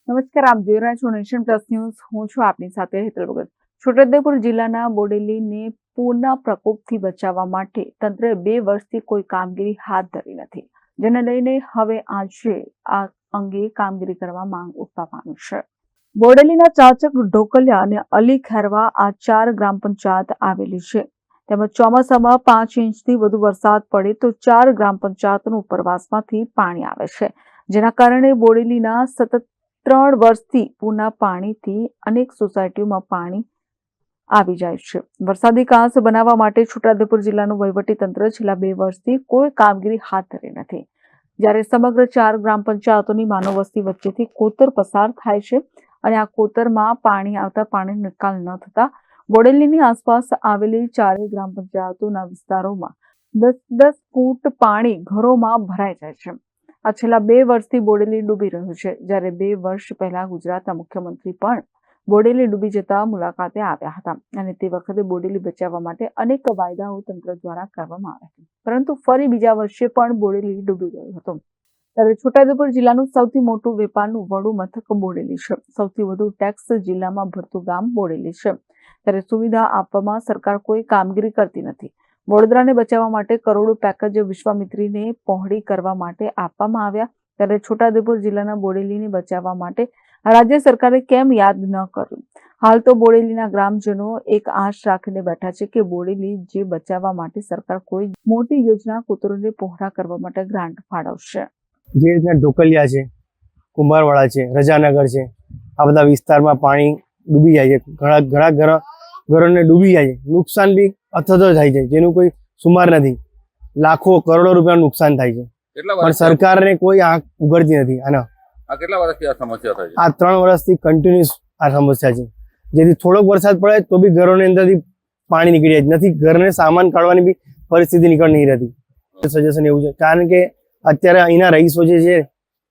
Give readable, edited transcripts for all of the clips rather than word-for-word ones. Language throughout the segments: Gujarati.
નમસ્કાર, આપ જોઈ રહ્યા છો નેશન પ્લસ ન્યૂઝ. હું છું આપની સાથે હેતલ ભગત. છોટાઉદેપુર જિલ્લાના બોડેલીને પૂરના પ્રકોપથી બચાવવા માટે તંત્રએ 2 વર્ષથી કોઈ કામગીરી હાથ ધરી નથી, જેને લઈને હવે આજે આ અંગે કામગીરી કરવા માંગ ઉઠવા પામી છે. બોડેલીના ચાચક, ઢોકલિયા અને અલી ખેરવા આ 4 ગ્રામ પંચાયત આવેલી છે. તેમજ ચોમાસામાં 5 ઇંચથી વધુ વરસાદ પડે તો 4 ગ્રામ પંચાયતનું ઉપરવાસમાંથી પાણી આવે છે, જેના કારણે બોડેલીના સતત 3 વર્ષથી પૂરના પાણીથી અનેક સોસાયટીઓમાં પાણી આવી જાય છે. વરસાદી કાંસ બનાવવા માટે છોટાઉદેપુર જિલ્લાનું વહીવટીતંત્ર છેલ્લા 2 વર્ષથી કોઈ કામગીરી હાથ ધરી નથી, જ્યારે સમગ્ર 4 ગ્રામ પંચાયતોની માનવ વસ્તી વચ્ચેથી કોતર પસાર થાય છે અને આ કોતરમાં પાણી આવતા પાણીનો નિકાલ ન થતા બોડેલીની આસપાસ આવેલી 4 ગ્રામ પંચાયતોના વિસ્તારોમાં 10-10 ફૂટ પાણી ઘરોમાં ભરાઈ જાય છે. આ છેલ્લા 2 વર્ષથી બોડેલી ડૂબી રહ્યું છે, જ્યારે 2 વર્ષ પહેલા ગુજરાતના મુખ્યમંત્રી પણ બોડેલી ડૂબી જતા મુલાકાતે આવ્યા હતા અને તે વખતે બોડેલી બચાવવા માટે અનેક વાયદાઓ તંત્ર દ્વારા કરવામાં આવ્યા હતા, પરંતુ ફરી બીજા વર્ષે પણ બોડેલી ડૂબી ગયું હતું. ત્યારે છોટાઉદેપુર જિલ્લાનું સૌથી મોટું વેપારનું વડું મથક બોડેલી છે. સૌથી વધુ ટેક્સ જિલ્લામાં ભરતું ગામ બોડેલી છે, ત્યારે સુવિધા આપવામાં સરકાર કોઈ કામગીરી કરતી નથી. વડોદરાને બચાવવા માટે કરોડો પેકેજ વિશ્વામિત્રીને પહોળી કરવા માટે આપવામાં આવ્યા, ત્યારે છોટાઉદેપુર જિલ્લાના બોડેલીને બચાવવા માટે રાજ્ય સરકારે કેમ યાદ ન કર્યું? હાલ તો બોડેલીના ગ્રામજનો એક આશ રાખીને બેઠા છે કે બોડેલી જે બચાવવા માટે સરકાર કોઈ મોટી યોજના કોતરોને પહોળા કરવા માટે ગ્રાન્ટ ફાળવશે. જે રીતના ઢોકલિયા છે, કુંભારવાડા છે, રજાનગર છે, આ બધા વિસ્તારમાં પાણી ડૂબી જાય છે. ઘણા ઘરોને ડૂબી જાય છે. નુકસાન બી અથતો થાય છે, જેનું કોઈ સુમાર નથી. લાખો કરોડો રૂપિયાનું નુકસાન થાય છે, પણ સરકારને કોઈ આંખ ઉઘડતી નથી. આ કેટલા વર્ષથી આ સમસ્યા થાય છે? આ 3 વર્ષથી કન્ટિન્યુઅસ આ સમસ્યા છે, જેથી થોડોક વરસાદ પડે તો બી ઘરોની અંદરથી પાણી નીકળી જાય નથી. ઘરને સામાન કાઢવાની બી પરિસ્થિતિ નીકળ નહીં રહેતી. સજેશન એવું છે, કારણ કે અત્યારે અહીંના રહીશો જે છે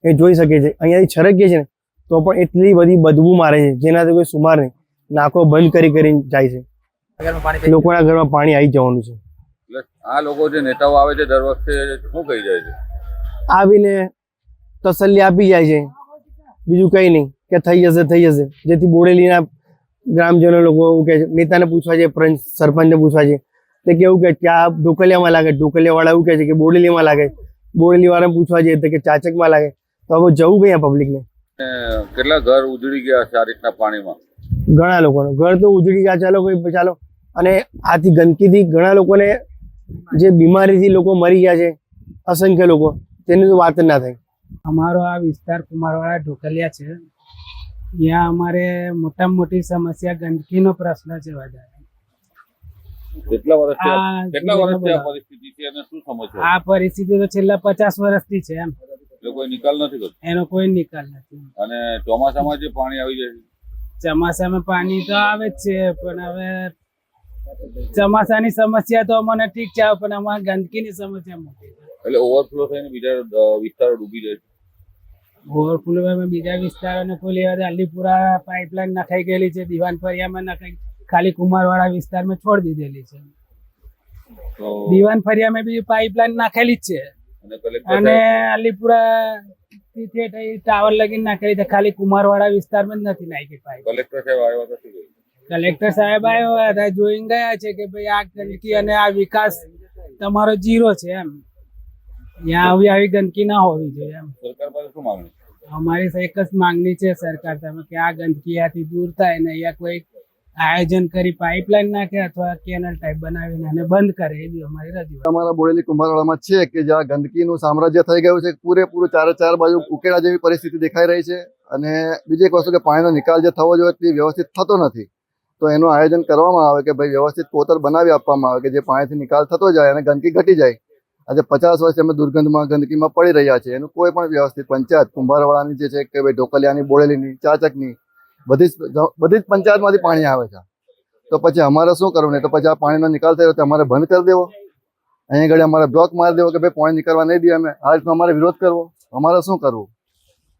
એ જોઈ શકે છે, અહીંયાથી છરકીએ છે ને તો પણ એટલી બધી બદબુ મારે છે, જેનાથી કોઈ સુમાર નહીં. નાકો બંધ કરીને જાય છે. લોકોના ઘરમાં પાણી આવી જવાનું છે. એટલે આ લોકો જે નેતાઓ આવે છે દર વખતે શું કહી જાય છે? આવીને તસલ્લી આપી જાય છે, બીજું કંઈ નહીં, કે થઈ જશે. જેથી બોડેલીના ગ્રામજનો લોકો એવું કહે છે, નેતાને પૂછવા છે, સરપંચને પૂછવા છે, તે કેવું કે આ ઢોકલિયામાં લાગે, ઢોકલિયાવાળા એવું કહે છે કે બોડેલીમાં લાગે, બોડેલીવાળાને પૂછવા છે તો કે ચાચકમાં લાગે. તો હવે જવું કઈ પબ્લિકને? કેટલા ઘર ઉજળી ગયા છે આ રીતના પાણીમાં? ઘણા લોકોનું ઘર તો ઉજળી ગયા. ચાલો અને આથી ગંદકીથી ઘણા લોકોને જે બીમારીથી લોકો મરી ગયા છે, અસંખ્ય લોકો, તેની તો વાત જ ના થાય. અમારો આ વિસ્તાર કુંભારવાડા ઢોકલિયા છે. ત્યાં અમારે મોટામાં મોટી સમસ્યા ગંદકીનો પ્રશ્ન છે વધારે. કેટલા વર્ષથી આ પરિસ્થિતિ છે અને શું સમસ્યા? આ પરિસ્થિતિ તો છેલ્લા 50 વર્ષથી છે. એમ કોઈ નિકાલ નથી કરતો? એનો કોઈ નિકાલ નથી. અને ચોમાસામાં જે પાણી આવી જાય છે? ચોમાસામાં પાણી તો આવે જ છે, પણ હવે ચોમાસાની સમસ્યા તો અમને ઠીક છે, પણ અમારે ગંદકીની સમસ્યા મોટી છે. એટલે ઓવરફ્લો થઈને બીજા વિસ્તારો ડૂબી જાય છે. ઓવરફ્લો બીજા વિસ્તારોને કોઈ લેવા અલીપુરા પાઇપલાઇન નખાઈ ગયેલી છે, દિવાન ફરિયામાં નખાઈ, ખાલી કુંભારવાડા વિસ્તારમાં છોડી દીધેલી છે. દિવાન ફરિયામાં બી પાઇપલાઇન નાખેલી જ છે અને અલીપુરા ટાવર લગીને નાખેલી છે, ખાલી કુંભારવાડા વિસ્તારમાં જ નથી નાખી પાઇપ. કલેક્ટર સાહેબ આવ્યા હતા? કલેક્ટર સાહેબ આવ્યા હતા, જોઈને ગયા છે કે ભાઈ આ ગંદકી અને આ વિકાસ તમારો 0 છે. એમ ત્યાં આવી ગંદકી ના હોવી જોઈએ. એમ સરકાર પાસે શું માંગણી? અમારી એક જ માંગણી છે સરકાર તમે કે આ ગંદકી આથી દૂર થાય ને અહીંયા કોઈ આયોજન કરી પાઇપલાઇન નાખે અથવા કેનલ ટાઈપ બનાવીને અને બંધ કરે, એવી અમારી રજૂઆત. અમારા બોડેલી કુંભારવાડામાં છે કે જ્યાં ગંદકીનું સામ્રાજ્ય થઈ ગયું છે, પૂરેપૂરું 4 બાજુ ઉકેલા જેવી પરિસ્થિતિ દેખાઈ રહી છે. અને બીજી એક વસ્તુ કે પાણીનો નિકાલ જે થવો જોઈએ તે વ્યવસ્થિત થતો નથી. તો એનું આયોજન કરવામાં આવે કે ભાઈ વ્યવસ્થિત કોતર બનાવી આપવામાં આવે કે જે પાણીથી નિકાલ થતો જાય અને ગંદકી ઘટી જાય. આજે 50 વર્ષથી અમે દુર્ગંધમાં ગંદકીમાં પડી રહ્યા છે. એનું કોઈ પણ વ્યવસ્થિત પંચાયત કુંભારવાડાની જે છે કે ભાઈ ઢોકલિયાની, બોડેલીની, ચાચકની બધી જ પંચાયતમાંથી પાણી આવે છે. તો પછી અમારે શું કરવું? નહીં તો પછી આ પાણીનો નિકાલ થયો તો અમારે બંધ કરી દેવો, અહીંયા આગળ અમારે બ્લોક મારી દેવો કે ભાઈ પાણી નીકળવા નહીં દે. અમે આ રીતનો અમારે વિરોધ કરવો? અમારે શું કરવું?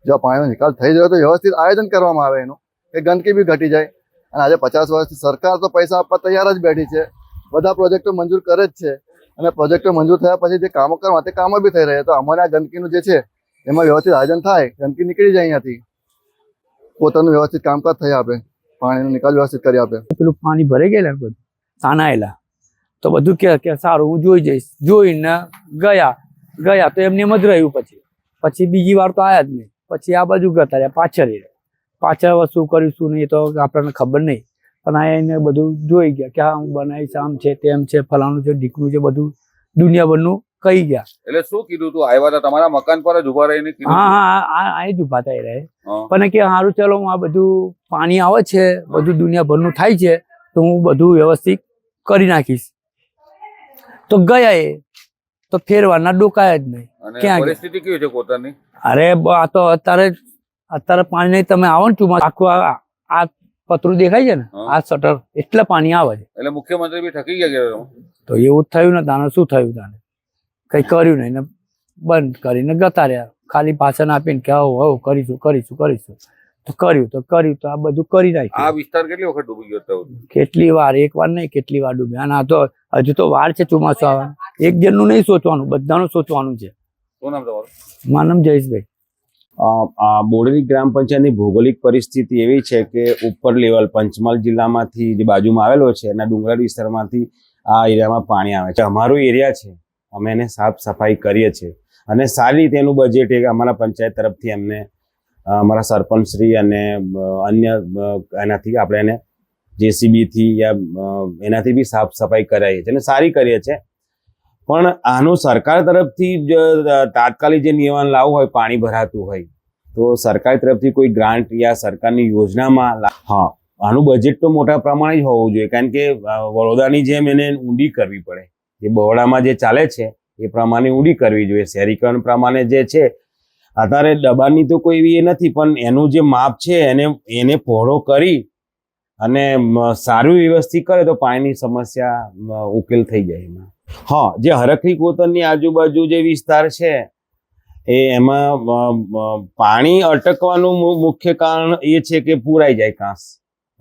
જો પાણીનો નિકાલ થઈ જાય તો વ્યવસ્થિત આયોજન કરવામાં આવે એનું કે ગંદકી બી ઘટી જાય. અને આજે 50 વર્ષથી સરકાર તો પૈસા આપવા તૈયાર જ બેઠી છે, બધા પ્રોજેક્ટો મંજૂર કરે જ છે અને પ્રોજેક્ટો મંજૂર થયા પછી જે કામો કરવા તે કામો બી થઈ રહ્યા. તો અમારે આ ગંદકીનું જે છે એમાં વ્યવસ્થિત આયોજન થાય, ગંદકી નીકળી જાય અહીંયાથી. પોતાનું વ્યવસ્થિત કામકાજ થઈ આપે, પાણીનો નિકાલ વ્યવસ્થિત કરી આપે. પેલું પાણી ભરાઈ ગયેલા ને બધું તાનાયેલા તો બધું કે સારું હું જોઈ જઈશ, જોઈને ગયા તો એમને એમ જ રહ્યું. પછી બીજી વાર તો આયા જ નહીં. પછી આ બાજુ ગતા રહ્યા, પાછળ વસ્તુ કરીશું નહીં તો આપણને ખબર નહીં. પણ આ એને બધું જોઈ ગયા કે હા હું બનાવીશ, આમ છે તેમ છે, ફલાણું છે ઢીકનું છે, બધું દુનિયાભરનું કહી ગયા. એટલે શું કીધું તું? આવ્યા હતા તમારા મકાન પર જ ઉભા રહીને કીધું? આ જ ઉભા થઈ રહે. પણ કે સારું ચલો હું આ બધું પાણી આવે છે, બધું દુનિયાભરનું થાય છે તો હું બધું વ્યવસ્થિત કરી નાખીશ. તો ગયા એ તો ફેરવાના ડોકાયા જ નહીં. અને ક્યાં ગયા? પરિસ્થિતિ કેવી છે કોતરની? અરે આ તો અત્યારે પાણી નહીં. તમે આવો ને ચોમાસું આખું આ પતરું દેખાય છે ને, આ શટર એટલે પાણી આવે છે. એટલે મુખ્યમંત્રી બી થકી ગયા. તો એવું જ થયું ને તાને. શું થયું તાને? કઈ કર્યું નહીં ને બંધ કરીને ગતા રહ્યા, ખાલી ભાષણ આપીને કે આવું કરીશું તો કર્યું તો આ બધું કરી આ નાખ્યું. વિસ્તાર કેટલી વખત ડૂબી ગયો હતો? કેટલી વાર, એક વાર નહીં કેટલી વાર ડૂબ્યા. અને આ તો હજુ તો વાર છે ચોમાસું આવવાનું. એક જણનું નહીં સોચવાનું, બધાનું સોચવાનું છે. શું નામ તમારું? મારું નામ જયેશભાઈ. બોડેલી ગ્રામ પંચાયતની ભૌગોલિક પરિસ્થિતિ એવી છે કે ઉપર લેવલ પંચમહાલ જિલ્લામાંથી જે બાજુમાં આવેલો છે એના ડુંગરાળ વિસ્તારમાંથી આ એરિયામાં પાણી આવે છે. અમારું એરિયા છે, અમે એને સાફ સફાઈ કરીએ છીએ અને સારી રીતે એનું બજેટ અમારા પંચાયત તરફથી અમને અમારા સરપંચશ્રી અને અન્ય એનાથી આપણે એને JCB થી યા એનાથી બી સાફ સફાઈ કરાવીએ છીએ અને સારી કરીએ છીએ. પણ આનું સરકાર તરફથી તાત્કાલિક જે નિયમન લાવવું હોય, પાણી ભરાતું હોય તો સરકાર તરફથી કોઈ ગ્રાન્ટ યા સરકારની યોજનામાં આનું બજેટ તો મોટા પ્રમાણે જ હોવું જોઈએ. કારણ કે વડોદરાની જેમ એને ઊંડી કરવી પડે. જે બરોડામાં જે ચાલે છે એ પ્રમાણે ઊંડી કરવી જોઈએ. શહેરીકરણ પ્રમાણે જે છે અત્યારે દબાણની તો કોઈ એવી એ નથી, પણ એનું જે માપ છે એને પહોળો કરી અને સારું વ્યવસ્થિત કરે તો પાણીની સમસ્યા ઉકેલ થઈ જાય એમાં. જે હરખરી કોતરની આજુબાજુ જે વિસ્તાર છે એમાં પાણી અટકવાનું મુખ્ય કારણ એ છે કે પૂરાઈ જાય કાંસ.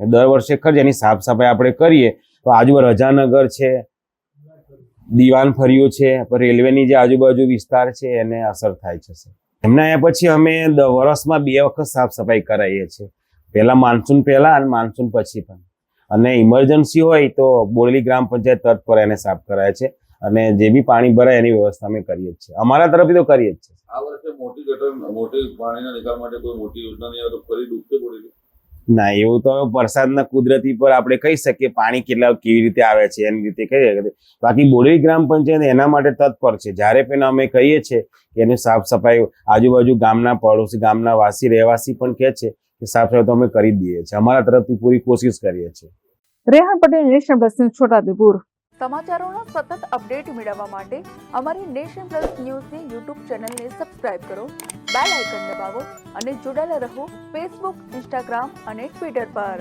દર વર્ષે ખર્ચ એની સાફ સફાઈ આપણે કરીએ તો આજુબાજુ રજાનગર છે, દીવાન ફરિયો છે, રેલવેની જે આજુબાજુ વિસ્તાર છે એને અસર થાય છે. એમના અહીંયા પછી અમે વર્ષમાં 2 વખત સાફ સફાઈ કરાવીએ છીએ. પહેલા માનસૂન પહેલા અને માનસૂન પછી પણ. અને ઇમરજન્સી હોય તો બોડેલી ગ્રામ પંચાયત તત્પર એને સાફ કરાય છે અને જે બી પાણી ભરાય એની વ્યવસ્થા અમે કરીએ જ છીએ. અમારા તરફથી તો કરીએ જ છીએ. આ વર્ષે મોટી પાણીના નિકાલ માટે કોઈ મોટી યોજના નહીં આવે તો ફરી ડૂબશે બોડેલી? ના, એવું તો વરસાદના કુદરતી પર આપણે કહી શકીએ પાણી કેવી રીતે આવે છે એની રીતે કહી શકીએ. બાકી બોડેલી ગ્રામ પંચાયત એના માટે તત્પર છે. જ્યારે પણ અમે કહીએ છીએ કે એની સાફ સફાઈ આજુબાજુ ગામના પડોશી ગામના રહેવાસી પણ કહે છે કે સાફ સફાઈ તો અમે કરી જ દઈએ છીએ. અમારા તરફથી પૂરી કોશિશ કરીએ છીએ. Rehan Patel, nation plus news, Chhota Udepur. સમાચારોના સતત અપડેટ મેળવવા માટે અમારી નેશન પ્લસ ન્યૂઝની યુટ્યુબ ચેનલને સબસ્ક્રાઇબ કરો, બેલ આઇકન દબાવો અને જોડાયેલા રહો ફેસબુક, ઇન્સ્ટાગ્રામ અને ટ્વિટર પર.